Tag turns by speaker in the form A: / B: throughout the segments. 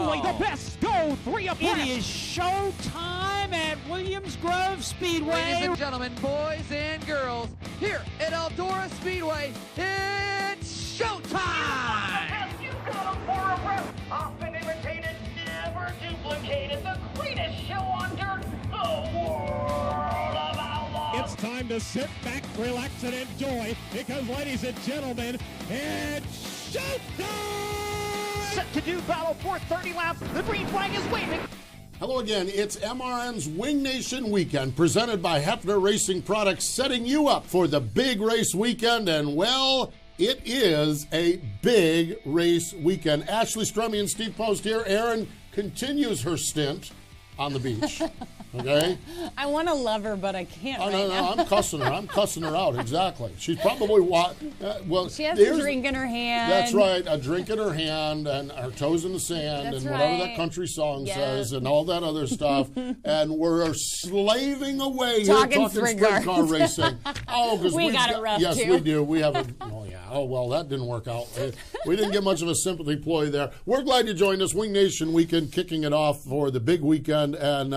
A: Only the best go three abreast.
B: It is showtime at Williams Grove Speedway.
C: Ladies and gentlemen, boys and girls, here at Eldora Speedway, it's showtime!
D: You got a for a rep. Often imitated, never duplicated. The greatest show on dirt, the world of outlaws.
A: It's time to sit back, relax, and enjoy, because, ladies and gentlemen, it's showtime! Set to do battle for 30 laps. The green flag is waving.
E: Hello again. It's MRN's Wing Nation Weekend, presented by Hefner Racing Products, setting you up for the big race weekend. And, well, it is a big race weekend. Ashley Stemme and Steve Post here. Erin continues her stint on the beach. Okay?
F: I want to love her, but I can't right
E: no,
F: now.
E: I'm cussing her. I'm cussing her out, exactly. She's probably, well...
F: She has a drink in her hand.
E: That's right, a drink in her hand and her toes in the sand
F: That's
E: and whatever
F: right.
E: that country song says and all that other stuff. And we're slaving away here talking sprint car racing. Oh, because
F: we got it rough,
E: yes,
F: too.
E: we do. We have a... Oh, yeah. Oh, well, that didn't work out. We didn't get much of a sympathy ploy there. We're glad you joined us. Wing Nation Weekend, kicking it off for the big weekend. And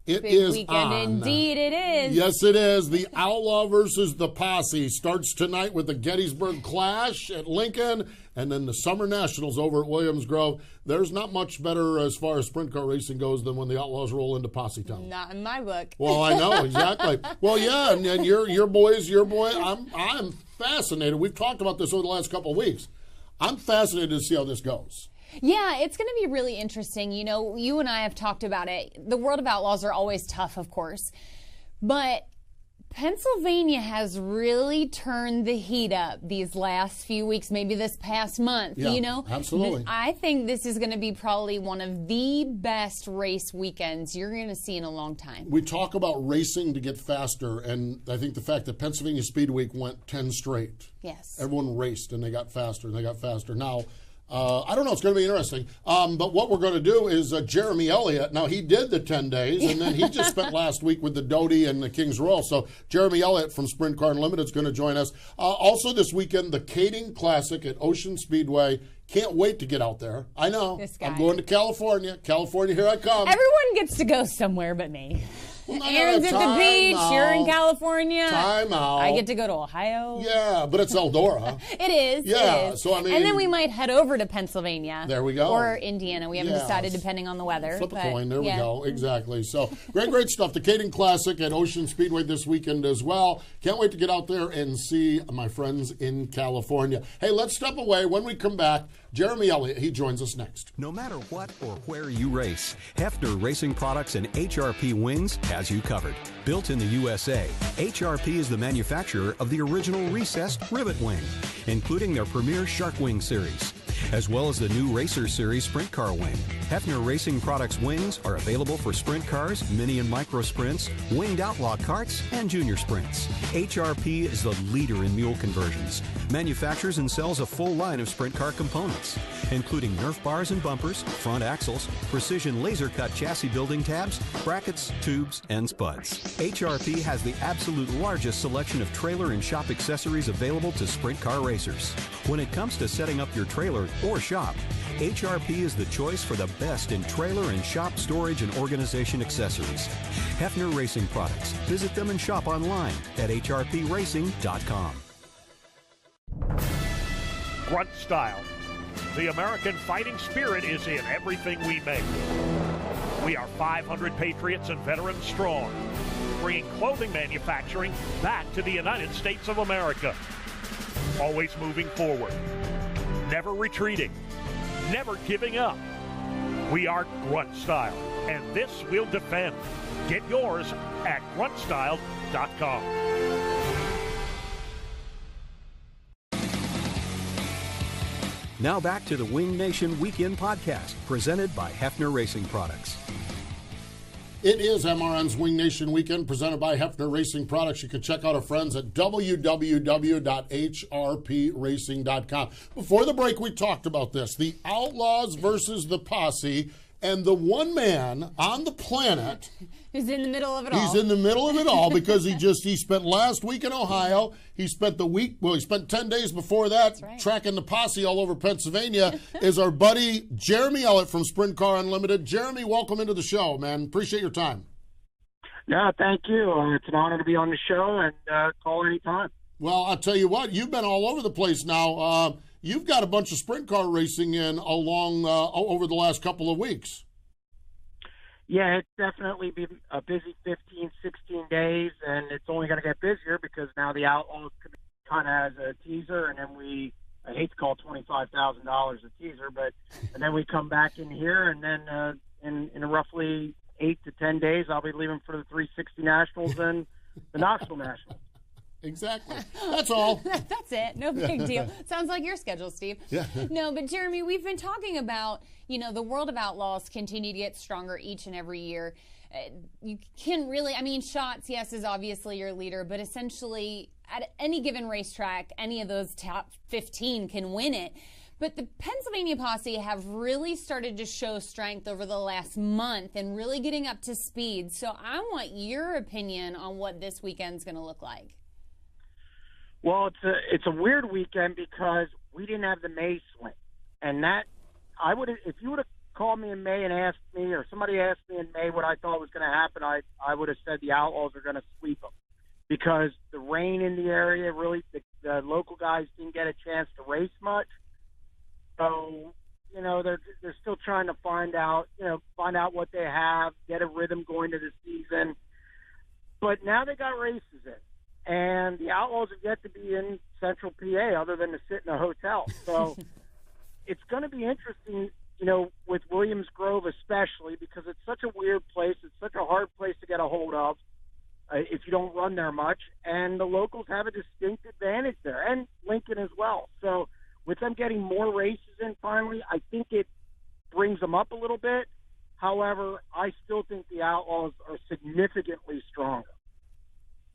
E: it
F: Big
E: is
F: weekend,
E: on.
F: indeed it is.
E: Yes, it is. The Outlaw versus the Posse starts tonight with the Gettysburg Clash at Lincoln, and then the Summer Nationals over at Williams Grove. There's not much better as far as sprint car racing goes than when the Outlaws roll into Posse Town.
F: Not in my book.
E: Well, I know, exactly. Well, yeah, and your boy. I'm fascinated. We've talked about this over the last couple of weeks. I'm fascinated to see how this goes.
F: Yeah, it's going to be really interesting. You know, you and I have talked about it. The world of outlaws are always tough, of course. But Pennsylvania has really turned the heat up these last few weeks, maybe this past month.
E: Yeah,
F: you know,
E: absolutely.
F: I think this is going to be probably one of the best race weekends you're going to see in a long time.
E: We talk about racing to get faster, and I think the fact that Pennsylvania Speed Week went 10 straight.
F: Yes.
E: Everyone raced, and they got faster, and they got faster. Now, I don't know. It's going to be interesting. But what we're going to do is Jeremy Elliott. Now, he did the 10 days, and then he just spent last week with the Doty and the Kings Royal. So Jeremy Elliott from Sprint Car Unlimited is going to join us. Also this weekend, the Kading Classic at Ocean Speedway. Can't wait to get out there. I know.
F: This guy.
E: I'm going to California. California, here I come.
F: Everyone gets to go somewhere but me.
E: Well,
F: Aaron's at the beach.
E: out.
F: You're in California.
E: Time out.
F: I get to go to Ohio.
E: Yeah, but it's Eldora.
F: It is.
E: Yeah,
F: it is.
E: so I mean...
F: And then we might head over to Pennsylvania.
E: There we go.
F: Or Indiana. We haven't decided depending on the weather.
E: Flip a coin. There we go. Exactly. So great stuff. The Kading Classic at Ocean Speedway this weekend as well. Can't wait to get out there and see my friends in California. Hey, let's step away. When we come back, Jeremy Elliott, he joins us next.
G: No matter what or where you race, Hefner Racing Products and HRP Wings has you covered. Built in the USA, HRP is the manufacturer of the original recessed rivet wing, including their premier Shark Wing series, as well as the new Racer Series Sprint Car Wing. Hefner Racing Products wings are available for sprint cars, mini and micro sprints, winged outlaw karts, and junior sprints. HRP is the leader in mule conversions, manufactures and sells a full line of sprint car components, including Nerf bars and bumpers, front axles, precision laser cut chassis building tabs, brackets, tubes, and spuds. HRP has the absolute largest selection of trailer and shop accessories available to sprint car racers. When it comes to setting up your trailer or shop, HRP is the choice for the best in trailer and shop storage and organization accessories. Hefner Racing Products. Visit them and shop online at hrpracing.com.
H: Grunt style. The American fighting spirit is in everything we make. We are 500 patriots and veterans strong, bringing clothing manufacturing back to the United States of America. Always moving forward, never retreating, never giving up. We are Grunt Style, and this we'll defend. Get yours at gruntstyle.com.
G: Now back to the Wing Nation Weekend Podcast, presented by Hefner Racing Products.
E: It is MRN's Wing Nation Weekend, presented by Hefner Racing Products. You can check out our friends at www.hrpracing.com. Before the break, we talked about this. The Outlaws versus the Posse And the one man on the planet
F: who's in the middle of it all.
E: He's in the middle of it all because he spent last week in Ohio. He spent he spent 10 days before that tracking the posse all over Pennsylvania. Is our buddy Jeremy Elliott from Sprint Car Unlimited. Jeremy, welcome into the show, man. Appreciate your time.
I: No, thank you. It's an honor to be on the show and call anytime.
E: Well, I'll tell you what, you've been all over the place now. You've got a bunch of sprint car racing in along over the last couple of weeks.
I: Yeah, it's definitely been a busy 15, 16 days, and it's only going to get busier because now the Outlaws kind of has a teaser, and then I hate to call $25,000 a teaser, but and then we come back in here, and then in roughly 8 to 10 days, I'll be leaving for the 360 Nationals and the Knoxville Nationals.
E: Exactly. That's all.
F: That's it. No big deal. Sounds like your schedule, Steve.
E: Yeah.
F: No, but Jeremy, we've been talking about, the world of Outlaws continue to get stronger each and every year. You can really, Shots, yes, is obviously your leader, but essentially at any given racetrack, any of those top 15 can win it. But the Pennsylvania Posse have really started to show strength over the last month and really getting up to speed. So I want your opinion on what this weekend's going to look like.
I: Well, it's a weird weekend because we didn't have the May swing, and that if you would have called me in May and asked me, or somebody asked me in May what I thought was going to happen, I would have said the Outlaws are going to sweep them because the rain in the area really the local guys didn't get a chance to race much, so they're still trying to find out what they have, get a rhythm going to the season, but now they got races in. And the Outlaws have yet to be in Central PA other than to sit in a hotel. So it's going to be interesting, with Williams Grove especially, because it's such a weird place. It's such a hard place to get a hold of if you don't run there much. And the locals have a distinct advantage there, and Lincoln as well. So with them getting more races in finally, I think it brings them up a little bit. However, I still think the Outlaws are significantly stronger.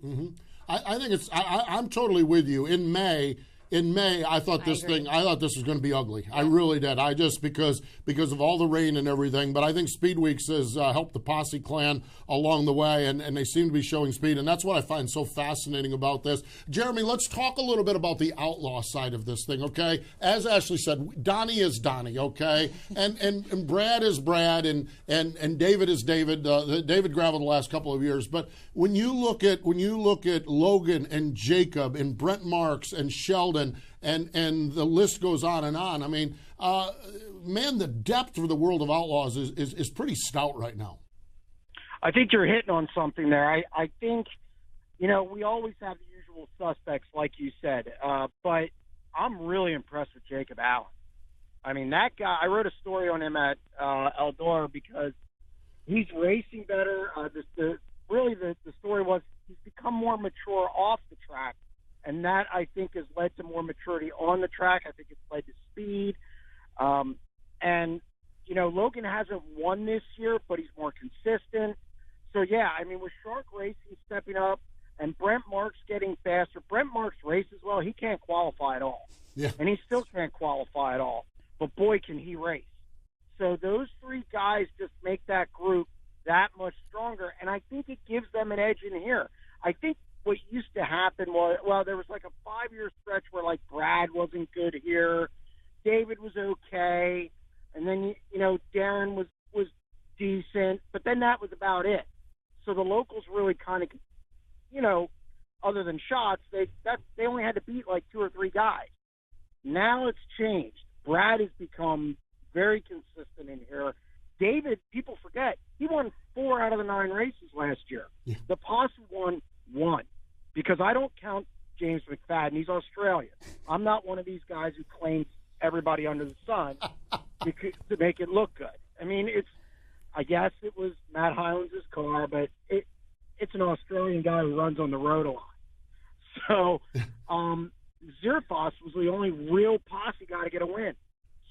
E: Mm-hmm. I think I'm totally with you. In May, I thought this was going to be ugly. I really did. I just because of all the rain and everything. But I think Speed Weeks has helped the Posse clan along the way, and they seem to be showing speed. And that's what I find so fascinating about this. Jeremy, let's talk a little bit about the outlaw side of this thing, okay? As Ashley said, Donnie is Donnie, okay? And Brad is Brad, and David is David. David Gravel the last couple of years. But when you look at Logan and Jacob and Brent Marks and Sheldon, and the list goes on and on. Man, the depth of the world of Outlaws is pretty stout right now.
I: I think you're hitting on something there. I think, we always have the usual suspects, like you said, but I'm really impressed with Jacob Allen. That guy, I wrote a story on him at Eldora because he's racing better. The story was he's become more mature off the track. And that, I think, has led to more maturity on the track. I think it's led to speed. Logan hasn't won this year, but he's more consistent. So, yeah, with Shark Racing stepping up and Brent Marks getting faster, Brent Marks races well. He can't qualify at all.
E: Yeah.
I: And he still can't qualify at all. But, boy, can he race. So those three guys just make that group that much stronger. And I think it gives them an edge in here. I think what used to happen was, there was like a 5-year stretch where Brad wasn't good here, David was okay, and then Darren was decent, but then that was about it. So the locals really kind of, other than Shots, they only had to beat 2 or 3 guys. Now it's changed. Brad has become very consistent in here. David, people forget, he won 4 out of the 9 races last year.
E: Yeah.
I: The Posse won 1. Because I don't count James McFadden. He's Australian. I'm not one of these guys who claims everybody under the sun to make it look good. I guess it was Matt Hyland's car, but it's an Australian guy who runs on the road a lot. So Zerfoss was the only real Posse guy to get a win.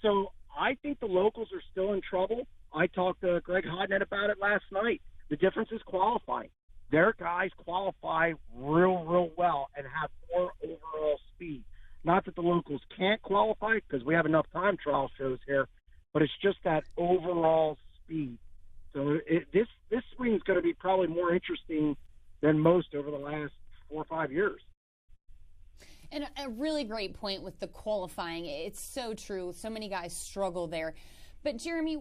I: So I think the locals are still in trouble. I talked to Greg Hodnett about it last night. The difference is qualifying. Their guys qualify real well and have more overall speed. Not that the locals can't qualify because we have enough time trial shows here, but it's just that overall speed. So this swing is going to be probably more interesting than most over the last 4 or 5 years.
F: And a really great point with the qualifying. It's so true. So many guys struggle there. But Jeremy,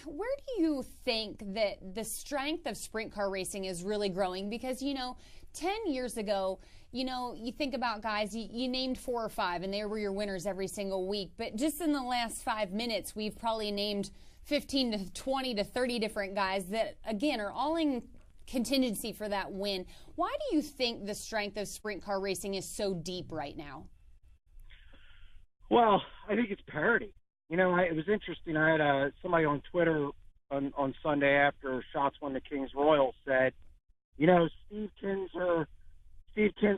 F: where do you think that the strength of sprint car racing is really growing? Because, 10 years ago, you think about guys, you named 4 or 5, and they were your winners every single week. But just in the last 5 minutes, we've probably named 15 to 20 to 30 different guys that, again, are all in contingency for that win. Why do you think the strength of sprint car racing is so deep right now?
I: Well, I think it's parity. It was interesting. I had somebody on Twitter on Sunday after Schatz won the King's Royal said, Steve Kinser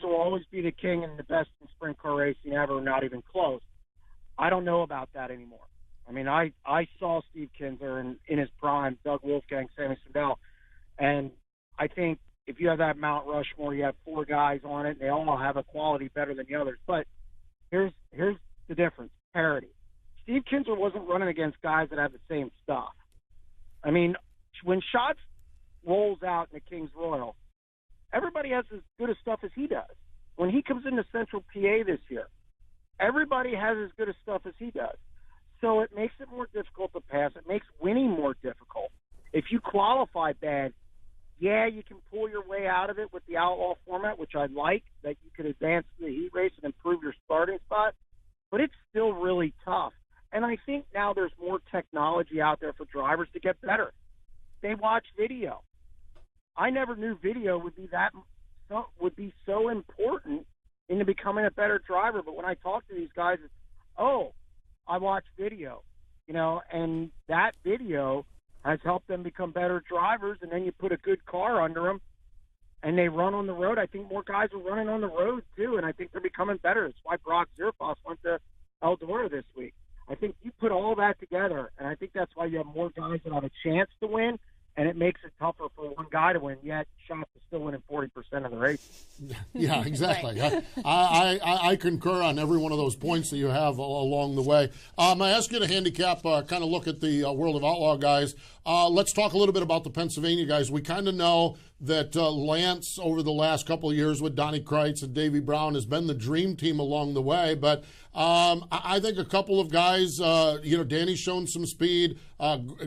I: will always be the king and the best in sprint car racing ever, not even close. I don't know about that anymore. I mean, I saw Steve Kinser in his prime, Doug Wolfgang, Sammy Sindel, and I think if you have that Mount Rushmore, you have 4 guys on it, and they all have a quality better than the others. But here's the difference, parity. Steve Kinser wasn't running against guys that have the same stuff. I mean, when Schatz rolls out in the King's Royal, everybody has as good a stuff as he does. When he comes into Central PA this year, everybody has as good a stuff as he does. So it makes it more difficult to pass. It makes winning more difficult. If you qualify bad, yeah, you can pull your way out of it with the outlaw format, which I like, that you could advance to the heat race and improve your starting spot, but it's still really tough. And I think now there's more technology out there for drivers to get better. They watch video. I never knew video would be so important into becoming a better driver. But when I talk to these guys, it's, I watch video, and that video has helped them become better drivers. And then you put a good car under them, and they run on the road. I think more guys are running on the road too, and I think they're becoming better. That's why Brock Zerfoss went to Eldora this week. I think you put all that together, and I think that's why you have more guys that have a chance to win, and it makes it tougher for one guy to win, yet Schatz is still winning 40% of the race.
E: Yeah, exactly. I concur on every one of those points that you have along the way. I ask you to handicap, kind of look at the World of Outlaw guys. Let's talk a little bit about the Pennsylvania guys. We kind of know that Lance, over the last couple of years with Donnie Kreitz and Davey Brown, has been the dream team along the way. But I think a couple of guys, Danny's shown some speed.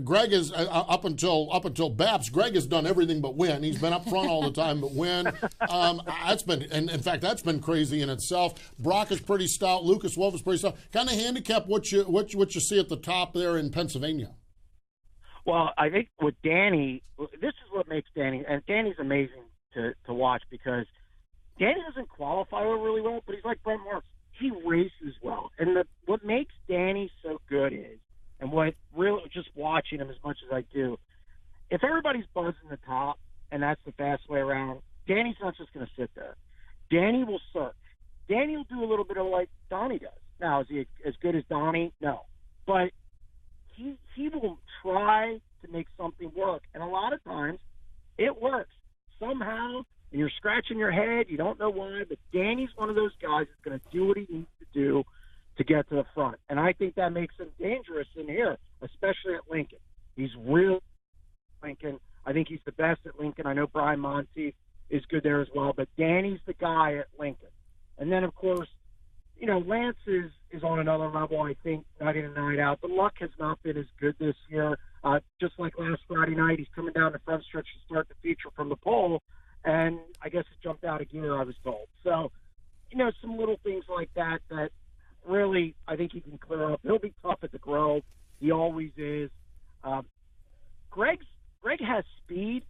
E: Greg is up until Baps. Greg has done everything but win. He's been up front all the time but win. That's been, and in fact, that's been crazy in itself. Brock is pretty stout. Lucas Wolf is pretty stout. Kind of handicap what you see at the top there in Pennsylvania.
I: Well, I think with Danny, this is what makes Danny, and Danny's amazing to watch because Danny doesn't qualify really well, but he's like Brent Marks. He races well. And what makes Danny so good is, and what really, just watching him as much as I do, if everybody's buzzing the top, and that's the fast way around, Danny's not just going to sit there. Danny will search. Danny will do a little bit of like Donnie does. Now, is he as good as Donnie? No. But he will try to make something work. And a lot of times it works. Somehow, and you're scratching your head, you don't know why, but Danny's one of those guys that's going to do what he needs to do to get to the front. And I think that makes him dangerous in here, especially at Lincoln. He's really Lincoln. I think he's the best at Lincoln. I know Brian Monteith is good there as well, but Danny's the guy at Lincoln. And then, of course, Lance is on another level, I think, night in and night out. The luck has not been as good this year. Just like last Friday night, he's coming down the front stretch to start the feature from the pole, and I guess it jumped out of gear, I was told. So, some little things like that really I think he can clear up. He'll be tough at the Grove. He always is. Greg has speed.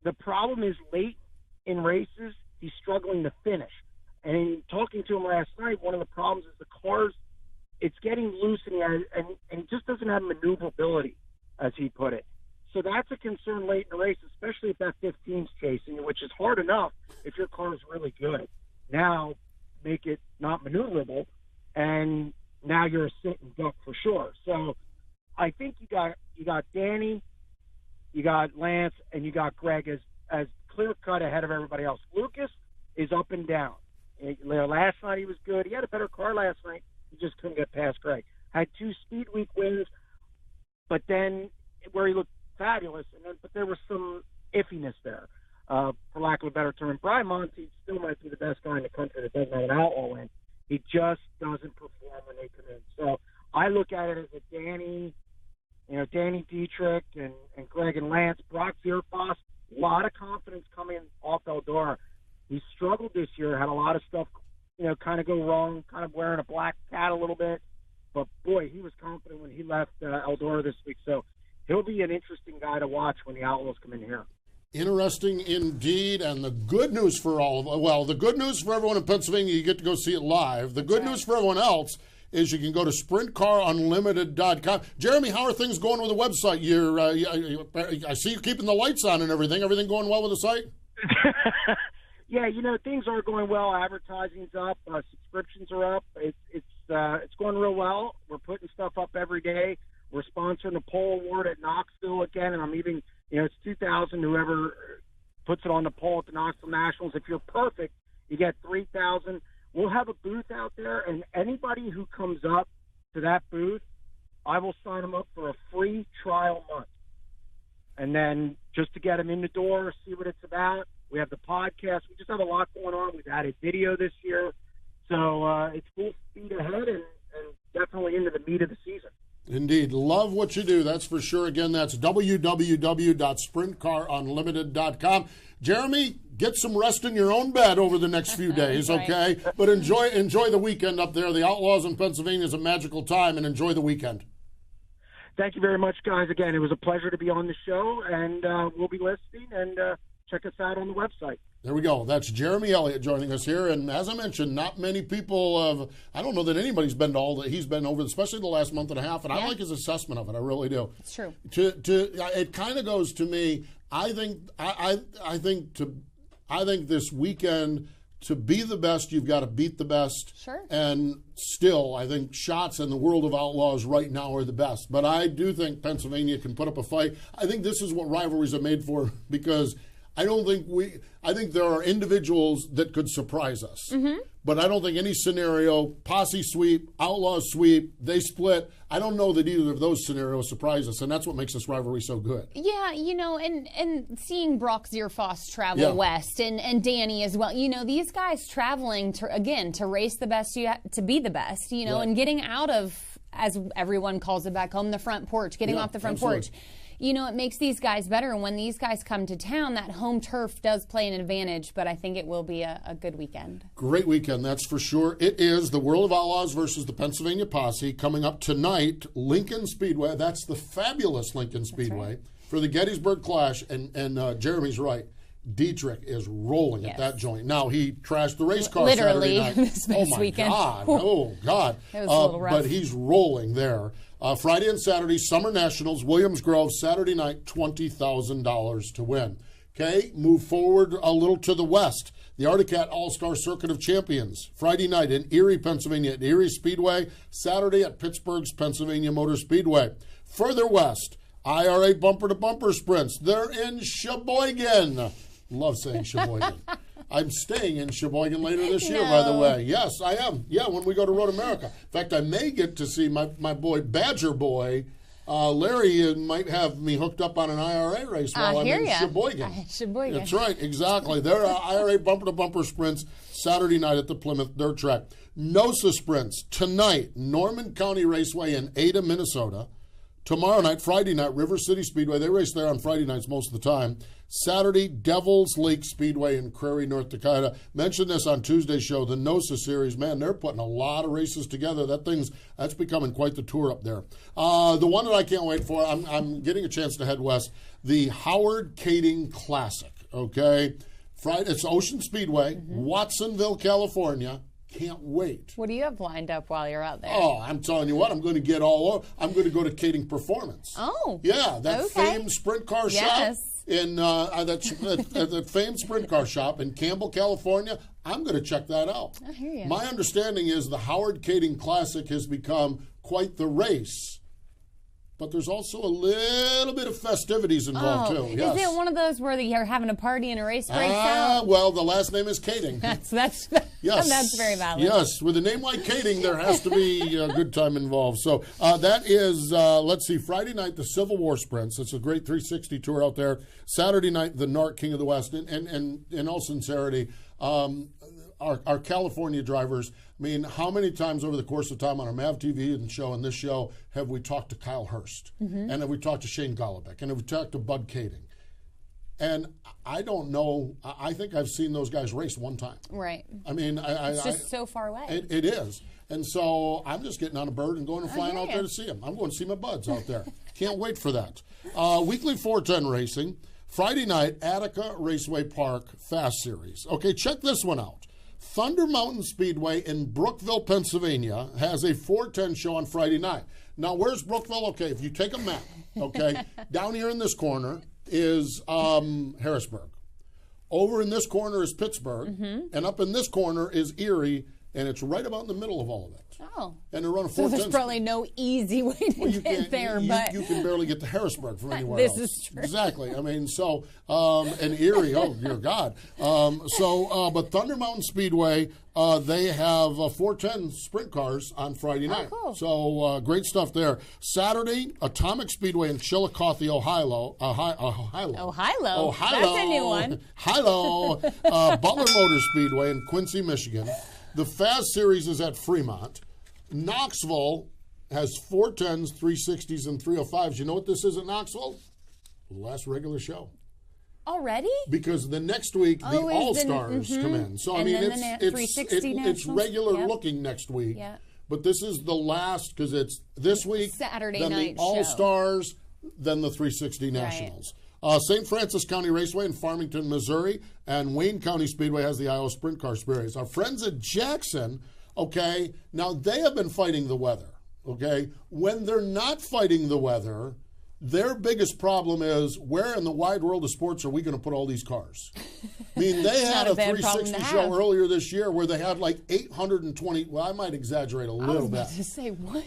I: The problem is late in races, he's struggling to finish. And in talking to him last night, one of the problems is the cars, it's getting loose, and he just doesn't have maneuverability, as he put it. So that's a concern late in the race, especially if that 15's chasing you, which is hard enough if your car is really good. Now, make it not maneuverable, and now you're a sit and duck for sure. So I think you got Danny, you got Lance, and you got Greg as clear-cut ahead of everybody else. Lucas is up and down. Last night he was good. He had a better car last night. He just couldn't get past Greg. Had 2 speed week wins, but then where he looked fabulous, but there was some iffiness there, for lack of a better term. Brian Monty still might be the best guy in the country that doesn't have an outlaw win. He just doesn't perform when they come in. So I look at it as a Danny Dietrich and Greg and Lance, Brock Zierfoss, a lot of confidence coming off Eldora. He struggled this year, had a lot of stuff, kind of go wrong, kind of wearing a black cat a little bit. But, boy, he was confident when he left Eldora this week. So he'll be an interesting guy to watch when the Outlaws come in here.
E: Interesting indeed, and the good news for the good news for everyone in Pennsylvania, you get to go see it live. The good news for everyone else is you can go to sprintcarunlimited.com. Jeremy, how are things going with the website? I see you keeping the lights on and everything. Everything going well with the site?
I: Yeah, things are going well. Advertising's up. Subscriptions are up. It's going real well. We're putting stuff up every day. We're sponsoring the poll award at Knoxville again, and I'm even, it's 2,000. Whoever puts it on the poll at the Knoxville Nationals. If you're perfect, you get 3,000. We'll have a booth out there, and anybody who comes up to that booth, I will sign them up for a free trial month. And then just to get them in the door, see what it's about. We have the podcast. We just have a lot going on. We've added video this year. So it's full speed ahead and definitely into the meat of the season.
E: Indeed. Love what you do. That's for sure. Again, that's www.sprintcarunlimited.com. Jeremy, get some rest in your own bed over the next few days, okay? But enjoy the weekend up there. The Outlaws in Pennsylvania is a magical time, and enjoy the weekend.
I: Thank you very much, guys. Again, it was a pleasure to be on the show, and we'll be listening, and check us out on the website.
E: There we go. That's Jeremy Elliott joining us here. And as I mentioned, not many people have, I don't know that anybody's been to all that he's been over, especially the last month and a half. And I like his assessment of it. I really do.
F: It's true.
E: It kind of goes to me. I think this weekend, to be the best, you've got to beat the best.
F: Sure.
E: And still, I think shots in the world of Outlaws right now are the best. But I do think Pennsylvania can put up a fight. I think this is what rivalries are made for, because I think there are individuals that could surprise us. Mm-hmm. But I don't think any scenario, posse sweep, Outlaws sweep, they split, I don't know that either of those scenarios surprise us, and that's what makes this rivalry so good.
F: Yeah, and seeing Brock Zierfoss travel west and Danny as well, these guys traveling to race the best, to be the best, and getting out of, as everyone calls it back home, the front porch, getting off the front porch. It makes these guys better. And when these guys come to town, that home turf does play an advantage, but I think it will be a good weekend.
E: Great weekend, that's for sure. It is the World of Outlaws versus the Pennsylvania Posse coming up tonight, Lincoln Speedway. That's the fabulous Lincoln Speedway for the Gettysburg Clash. And Jeremy's right. Dietrich is rolling at that joint. Now, he trashed the race car
F: Literally,
E: Saturday night.
F: this weekend.
E: Oh, God.
F: It was a little rough.
E: But he's rolling there. Friday and Saturday, Summer Nationals, Williams Grove, Saturday night, $20,000 to win. Okay, move forward a little to the west. The Articat All-Star Circuit of Champions, Friday night in Erie, Pennsylvania at Erie Speedway, Saturday at Pittsburgh's Pennsylvania Motor Speedway. Further west, IRA bumper-to-bumper sprints. They're in Sheboygan. Love saying Sheboygan. I'm staying in Sheboygan later this year, by the way. Yes, I am. Yeah, when we go to Road America. In fact, I may get to see my boy, Badger Boy. Larry might have me hooked up on an IRA race while I'm in Sheboygan.
F: Sheboygan.
E: That's right, exactly. There are IRA bumper-to-bumper sprints Saturday night at the Plymouth Dirt Track. NOSA sprints tonight, Norman County Raceway in Ada, Minnesota. Tomorrow night, Friday night, River City Speedway. They race there on Friday nights most of the time. Saturday, Devil's Lake Speedway in Crary, North Dakota. Mentioned this on Tuesday's show, the NOSA series. Man, they're putting a lot of races together. That's becoming quite the tour up there. The one that I can't wait for, I'm getting a chance to head west, the Howard Kading Classic, okay? Friday, it's Ocean Speedway, Watsonville, California. Can't wait.
F: What do you have lined up while you're out there?
E: Oh, I'm telling you what, I'm going to get all over. I'm going to go to Kading Performance.
F: Oh.
E: Yeah, that famed sprint car shop. In that famed sprint car shop in Campbell, California. I'm going to check that out.
F: I hear you.
E: My understanding is the Howard Kading Classic has become quite the race but there's also a little bit of festivities involved too. Yes.
F: Is it one of those where you're having a party and a race breaks out?
E: Well, the last name is Kading.
F: That's
E: Yes.
F: that's very valid.
E: Yes, with a name like Kading, there has to be a good time involved. So that is, let's see, Friday night, the Civil War Sprints. It's a great 360 tour out there. Saturday night, the NARC King of the West. And in all sincerity, our California drivers, I mean, how many times over the course of time on our MAV TV and show and this show have we talked to Kyle Hurst? And have we talked to Shane Golobic? And have we talked to Bud Kading? And I don't know. I think I've seen those guys race one time.
F: Right.
E: I mean,
F: it's just so far away.
E: It is. And so I'm just getting on a bird and going and flying out there to see them. I'm going to see my buds out there. Can't wait for that. Weekly 410 racing. Friday night, Attica Raceway Park Fast Series. Okay, check this one out. Thunder Mountain Speedway in Brookville, Pennsylvania has a 410 show on Friday night. Now, where's Brookville? Okay, if you take a map, okay, down here in this corner is Harrisburg. Over in this corner is Pittsburgh, and up in this corner is Erie, and it's right about in the middle of all of it.
F: Oh.
E: And they're running 410s.
F: So there's probably no easy way to get there, but
E: you can barely get to Harrisburg from anywhere
F: this
E: else.
F: Is true.
E: Exactly. I mean, so and Erie, oh dear God. But Thunder Mountain Speedway, they have 410 sprint cars on Friday night.
F: Cool.
E: So great stuff there. Saturday, Atomic Speedway in Chillicothe, Ohio.
F: Ohio.
E: Ohio.
F: That's a new one.
E: Ohio. Butler Motor Speedway in Quincy, Michigan. The Fast Series is at Fremont. Knoxville has 410s, 360s, and 305s. You know what this is at Knoxville? The last regular show.
F: Already?
E: Because the next week, the All-Stars come in. So, I mean, it's regular looking next week.
F: Yeah.
E: But this is the last, because it's this week,
F: Saturday
E: then
F: night
E: the All-Stars, then the 360 Nationals. St. Francis County Raceway in Farmington, Missouri, and Wayne County Speedway has the Iowa Sprint Car Series. Our friends at Jackson, okay, now they have been fighting the weather, okay? When they're not fighting the weather, their biggest problem is where in the wide world of sports are we going to put all these cars? I mean, they had a 360 show earlier this year where they had like 820. Well, I might exaggerate a little bit.
F: I was about to say, what?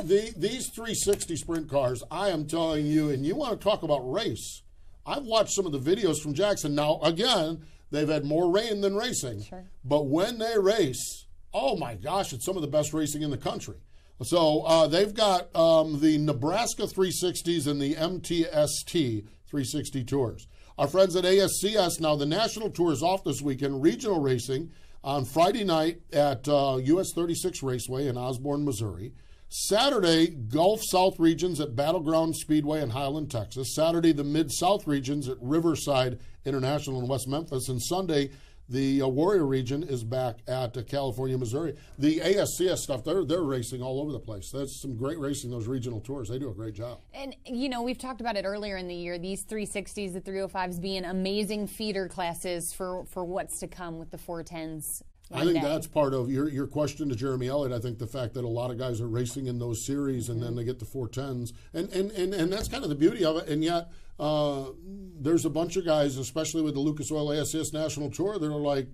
E: These 360 sprint cars, I am telling you, and you want to talk about race. I've watched some of the videos from Jackson. Now, again, they've had more rain than racing. Sure. But when they race, oh my gosh, it's some of the best racing in the country. So they've got the Nebraska 360s and the MTST 360 tours. Our friends at ASCS, now the national tour is off this weekend. Regional racing on Friday night at US 36 Raceway in Osborne, Missouri. Saturday, Gulf South regions at Battleground Speedway in Highland, Texas. Saturday, the Mid-South regions at Riverside International in West Memphis. And Sunday, the Warrior region is back at California, Missouri. The ASCS stuff, they're racing all over the place. That's some great racing, those regional tours. They do a great job.
F: And, you know, we've talked about it earlier in the year, these 360s, the 305s being amazing feeder classes for what's to come with the 410s.
E: I think that's part of your question to Jeremy Elliott. I think the fact that a lot of guys are racing in those series and then they get the 410s. And that's kind of the beauty of it. And yet there's a bunch of guys, especially with the Lucas Oil ASCS National Tour, that are like,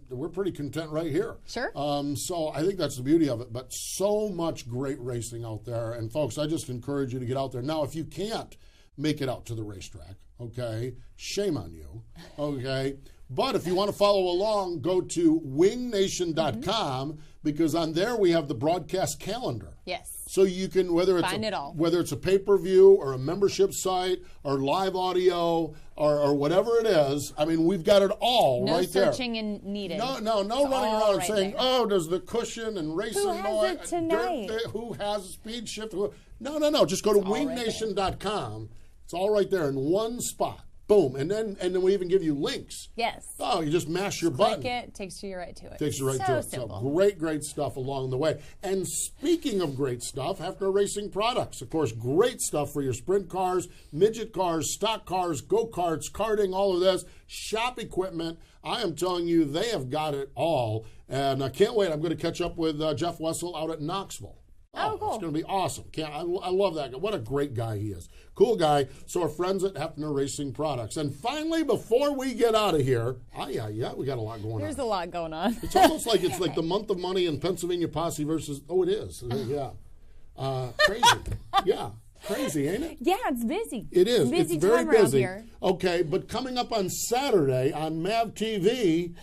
E: we're pretty content right here.
F: Sure.
E: So I think that's the beauty of it. But so much great racing out there. And, folks, I just encourage you to get out there. Now, if you can't make it out to the racetrack, okay, shame on you, okay? But if you want to follow along, go to wingnation.com because on there we have the broadcast calendar.
F: Yes.
E: So you can, whether it's a pay-per-view or a membership site or live audio or whatever it is, I mean, we've got it all right there.
F: No searching and needed.
E: No running around and saying, oh, does the cushion and racing.
F: Who has it tonight?
E: Who has a speed shift? No. Just go to wingnation.com. It's all right there in one spot. Boom, and then we even give you links.
F: Yes.
E: Oh, you just mash your button.
F: Click it, takes you right to it.
E: Takes you right to it.
F: Simple.
E: So great stuff along the way. And speaking of great stuff, Hefner Racing products. Of course, great stuff for your sprint cars, midget cars, stock cars, go-karts, karting, all of this. Shop equipment. I am telling you, they have got it all. And I can't wait. I'm going to catch up with Jeff Wessel out at Knoxville.
F: Oh, cool.
E: It's going to be awesome. I love that guy. What a great guy he is. Cool guy. So our friends at Hefner Racing Products. And finally, before we get out of here, we got a lot going on.
F: There's a lot going on.
E: It's almost like it's like the month of money in Pennsylvania Posse versus, it is. Yeah. Crazy. Yeah. Crazy, ain't it?
F: Yeah, it's busy.
E: It is.
F: Busy
E: It's very
F: time around
E: busy.
F: here.
E: Okay, but coming up on Saturday on MAV TV,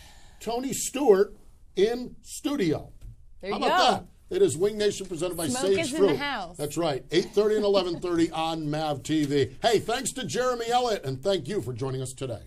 E: Tony Stewart in studio.
F: There you
E: How about
F: go.
E: that? It is Wing Nation presented by
F: Smoke
E: Sage
F: is in
E: Fruit.
F: the house.
E: That's right. 8:30 and 11:30 on MAV TV. Hey, thanks to Jeremy Elliott, and thank you for joining us today.